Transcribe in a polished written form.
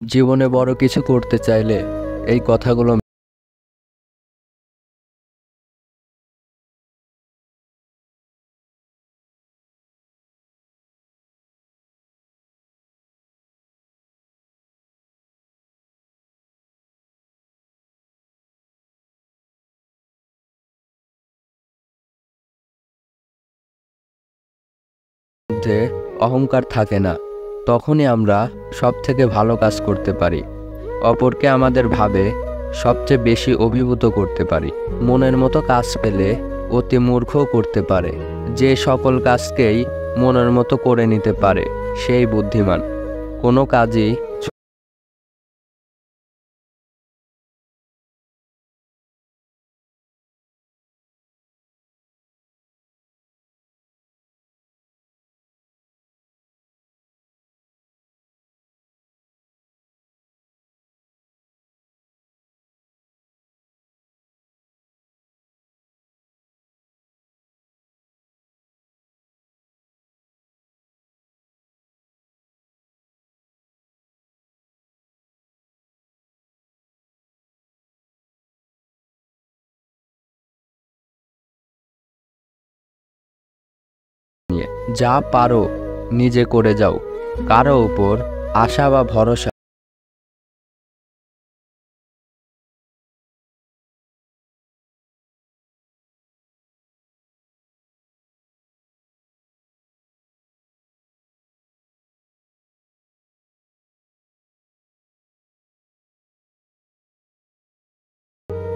জীবনে বড় কিছু করতে চাইলে এই কথাগুলো মধ্যে অহংকার থাকে না, তখনই আমরা সবথেকে ভালো কাজ করতে পারি। অপরকে আমাদের ভাবে সবচেয়ে বেশি অভিভূত করতে পারি। মনের মতো কাজ পেলে অতি মূর্খও করতে পারে। যে সকল কাজকেই মনের মতো করে নিতে পারে সেই বুদ্ধিমান। কোনো কাজই নিয়ে যা পারো নিজে করে যাও। কারো উপর আশা বা ভরসা